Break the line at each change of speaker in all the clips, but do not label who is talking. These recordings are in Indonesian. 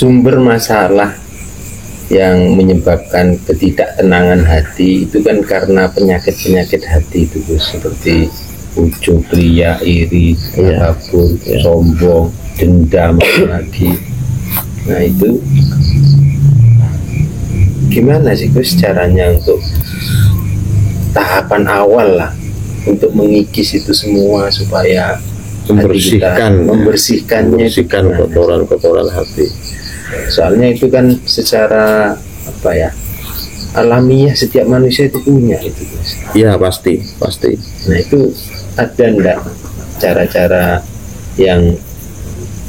sumber masalah yang menyebabkan ketidaktenangan hati itu kan karena penyakit-penyakit hati itu, Gus, seperti ujub, ria, iri, takabur, sombong, dendam lagi. Nah itu gimana sih, Gus, caranya untuk tahapan awal lah untuk mengikis itu semua supaya membersihkan
kotoran hati.
Soalnya itu kan secara apa ya, alamiah setiap manusia itu punya itu, Gus.
Iya, pasti.
Nah itu ada enggak cara-cara yang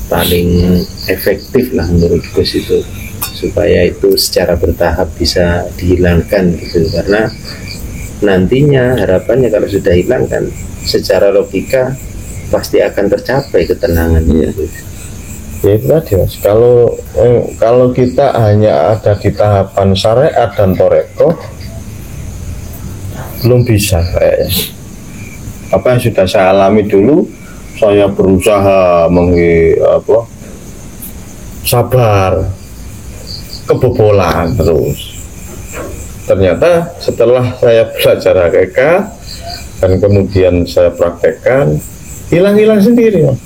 paling efektif lah menurut Gus itu supaya itu secara bertahap bisa dihilangkan gitu, karena nantinya harapannya kalau sudah hilang kan secara logika pasti akan tercapai ketenangannya.
Ya itu tadi, Mas. Kalau kita hanya ada di tahapan syariat dan toreko, belum bisa kayaknya. Apa yang sudah saya alami dulu, saya berusaha sabar, kebobolan terus. Ternyata setelah saya belajar hakikat dan kemudian saya praktekkan, hilang sendiri, Mas.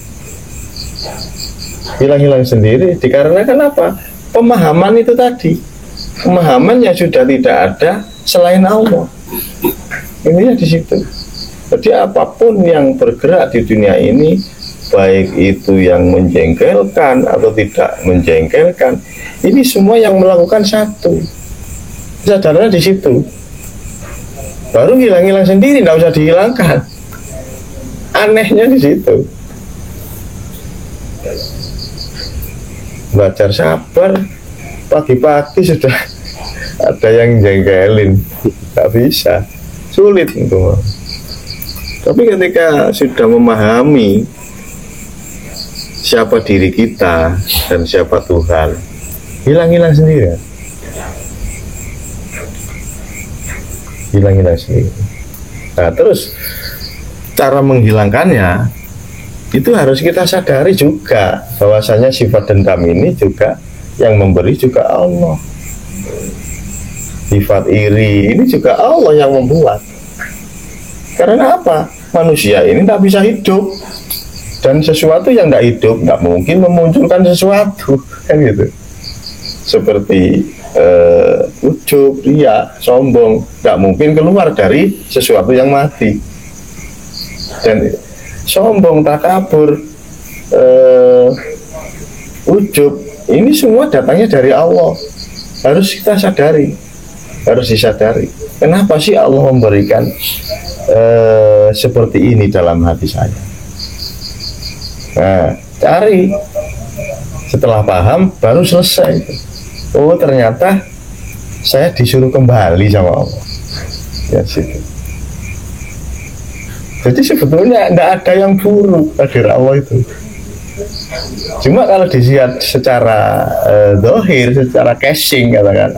Hilang sendiri dikarenakan apa? Pemahaman itu tadi, pemahaman yang sudah tidak ada selain Allah. Ini di situ. Jadi apapun yang bergerak di dunia ini, baik itu yang menjengkelkan atau tidak menjengkelkan, ini semua yang melakukan satu. Sadarnya di situ. Baru hilang sendiri, tidak usah dihilangkan. Anehnya di situ. Belajar sabar, pagi-pagi sudah ada yang jengkelin, nggak bisa, sulit untuk. Tapi ketika sudah memahami siapa diri kita dan siapa Tuhan, hilang sendiri. Hilang sendiri. Nah, terus cara menghilangkannya itu harus kita sadari juga bahwasanya sifat dendam ini juga yang memberi juga Allah. Sifat iri ini juga Allah yang membuat. Karena apa? Manusia ini tidak bisa hidup, dan sesuatu yang tidak hidup tidak mungkin memunculkan sesuatu, kan gitu. Seperti ujub, ria, sombong, tidak mungkin keluar dari sesuatu yang mati. Dan sombong, takabur, ujub, ini semua datangnya dari Allah. Harus kita sadari, harus disadari. Kenapa sih Allah memberikan seperti ini dalam hati saya? Nah, cari. Setelah paham, baru selesai. Oh, ternyata saya disuruh kembali sama Allah. Ya, situ. Jadi sebetulnya tidak ada yang buruk hadir Allah itu. Cuma kalau dilihat secara dohir, secara casing katakan,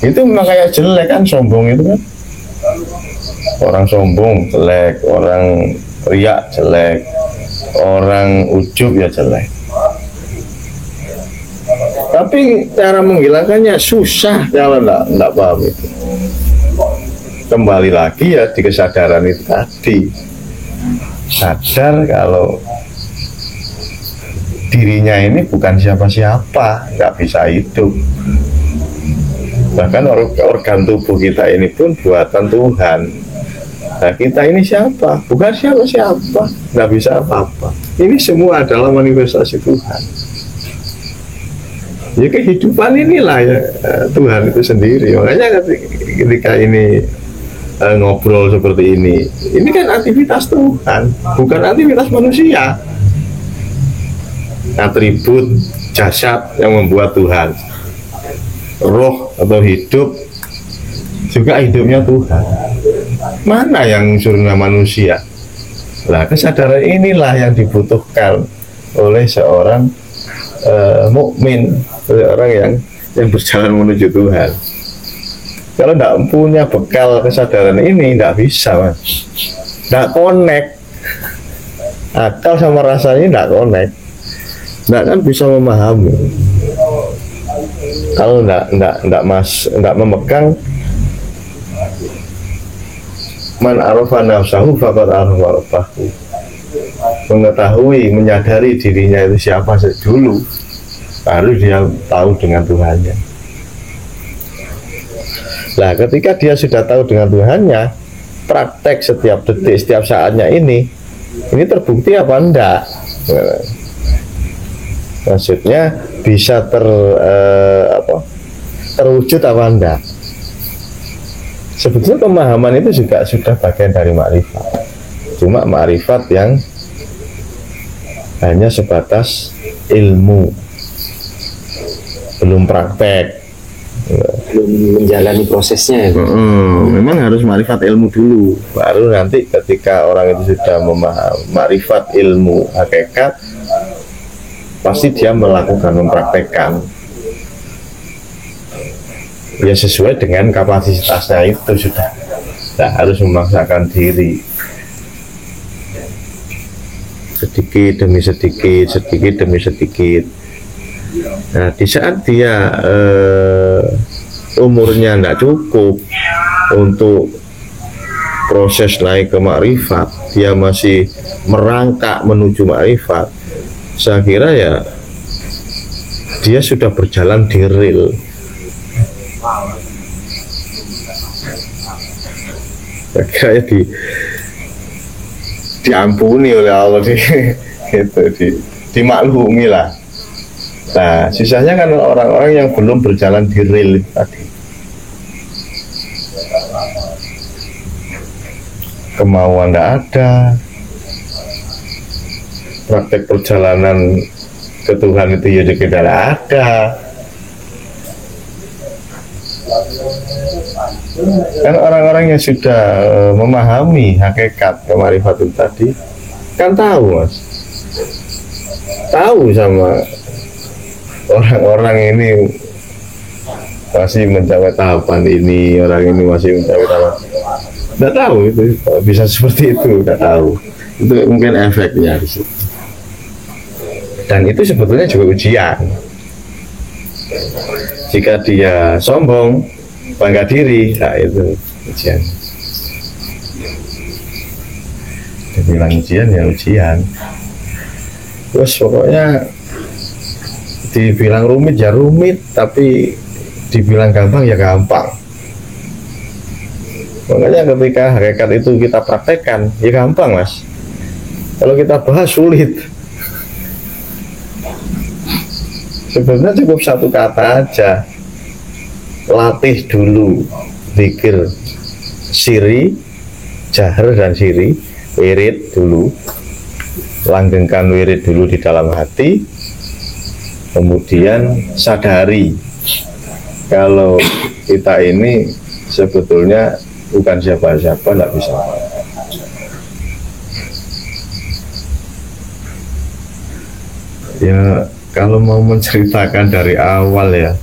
itu memang kayak jelek kan, sombong itu kan. Orang sombong jelek, orang riak jelek, orang ujub ya jelek. Tapi cara menghilangkannya susah kalau tidak paham itu. Kembali lagi ya di kesadaran itu tadi, sadar kalau dirinya ini bukan siapa-siapa, nggak bisa hidup. Bahkan organ tubuh kita ini pun buatan Tuhan. Nah, kita ini siapa? Bukan siapa-siapa, nggak bisa apa-apa. Ini semua adalah manifestasi Tuhan. Ya kehidupan inilah ya Tuhan itu sendiri. Makanya ketika ini ngobrol seperti ini kan aktivitas Tuhan, bukan aktivitas manusia. Atribut jasad yang membuat Tuhan, roh atau hidup juga hidupnya Tuhan. Mana yang unsurnya manusia? Nah, kesadaran inilah yang dibutuhkan oleh seorang mukmin, seorang yang berjalan menuju Tuhan. Kalau tidak punya bekal kesadaran ini, tidak bisa, Mas. Tidak connect. Akal sama rasanya tidak connect. Tidak kan bisa memahami. Kalau enggak memegang, man arafa nafsahu faqad arafa rabbahu. Mengetahui, menyadari dirinya itu siapa dulu, baru dia tahu dengan Tuhannya. Nah, ketika dia sudah tahu dengan Tuhannya, praktek setiap detik, setiap saatnya ini terbukti apa enggak? Maksudnya bisa terwujud apa enggak? Sebetulnya pemahaman itu juga sudah bagian dari makrifat. Cuma makrifat yang hanya sebatas ilmu, belum praktek,
belum menjalani prosesnya ya.
Memang harus makrifat ilmu dulu, baru nanti ketika orang itu sudah memahami makrifat ilmu hakikat, pasti dia melakukan, mempraktekkan ya sesuai dengan kapasitasnya itu sudah. Tidak harus memaksakan diri, sedikit demi sedikit, sedikit demi sedikit. Nah, di saat dia umurnya tidak cukup untuk proses naik ke makrifat, dia masih merangkak menuju makrifat, saya kira ya dia sudah berjalan di rel. Saya kira ya diampuni oleh Allah, dimaklumi lah. Nah, sisanya kan orang-orang yang belum berjalan di rel tadi. Kemauan tidak ada, praktek perjalanan ke Tuhan itu ya juga tidak ada. Kan orang-orang yang sudah memahami hakikat kemarifat itu tadi kan tahu, Mas, tahu sama orang-orang ini masih mencapai tahapan ini, orang ini masih mencapai tahapan. Tidak tahu itu bisa seperti itu, tidak tahu. Itu mungkin efeknya di situ. Dan itu sebetulnya juga ujian. Jika dia sombong, bangga diri, nah itu ujian. Dibilang ujian ya ujian. Terus pokoknya dibilang rumit ya rumit, tapi dibilang gampang ya gampang. Makanya ketika hakikat itu kita praktekkan ya gampang, Mas. Kalau kita bahas sulit. Sebenarnya cukup satu kata aja, latih dulu zikir siri, jahar dan siri, wirid dulu, langgengkan wirid dulu di dalam hati, kemudian sadari kalau kita ini sebetulnya bukan siapa-siapa, tidak bisa. Ya kalau mau menceritakan dari awal ya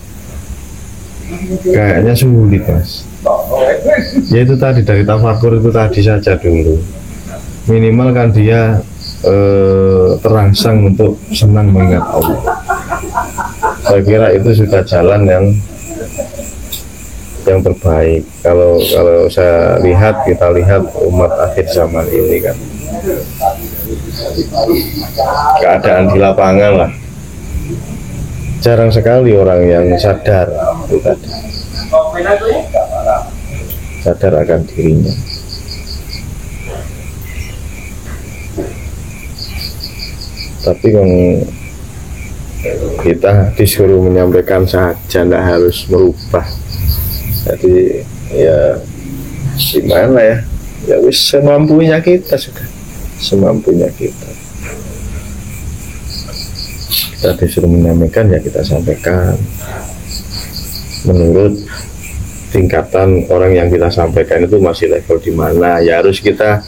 kayaknya sulit, Mas. Ya itu tadi, dari tafakur itu tadi saja dulu. Minimal kan dia terangsang untuk senang mengingat Allah. Saya kira itu sudah jalan yang terbaik. Kalau saya lihat, kita lihat umat akhir zaman ini kan, keadaan di lapangan lah, jarang sekali orang yang sadar itu tadi, sadar akan dirinya. Tapi kita disuruh menyampaikan saja, tidak harus merubah. Jadi ya gimana ya, ya wis semampunya kita, sudah semampunya kita disuruh menyampaikan ya kita sampaikan menurut tingkatan orang yang kita sampaikan itu masih level di mana, ya harus kita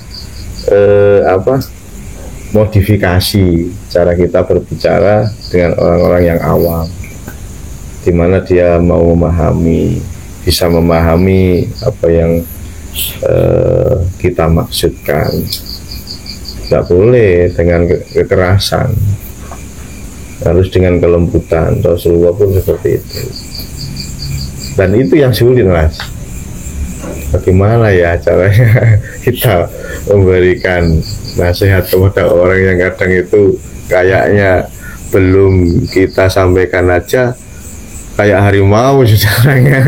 modifikasi cara kita berbicara dengan orang-orang yang awam, di mana dia mau memahami, bisa memahami apa yang kita maksudkan. Tidak boleh dengan kekerasan, harus dengan kelembutan. Rasulullah pun seperti itu. Dan itu yang sulit, Mas. Bagaimana ya caranya kita memberikan nasihat kepada orang yang kadang itu kayaknya belum kita sampaikan aja kayak harimau caranya.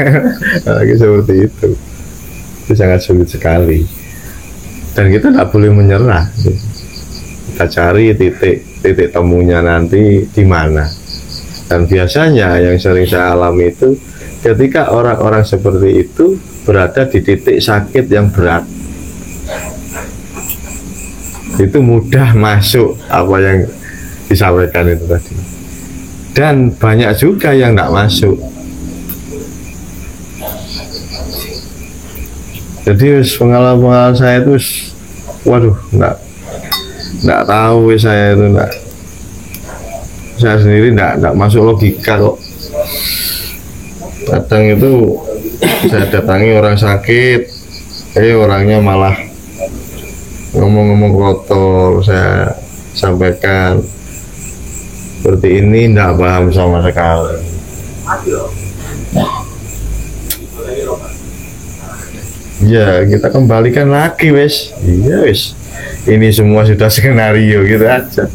Lagi seperti itu sangat sulit sekali, dan kita tidak boleh menyerah. Kita cari titik temunya nanti di mana. Dan biasanya yang sering saya alami itu ketika orang-orang seperti itu berada di titik sakit yang berat, itu mudah masuk apa yang disampaikan itu tadi, dan banyak juga yang tidak masuk. Jadi pengalaman saya itu waduh, nggak tahu saya itu saya sendiri nggak masuk logika kok. Kadang itu saya datangi orang sakit, orangnya malah ngomong-ngomong kotor. Saya sampaikan seperti ini, nggak paham sama sekali. Ya, kita kembalikan lagi, wes. Iya, wes. Ini semua sudah skenario gitu aja.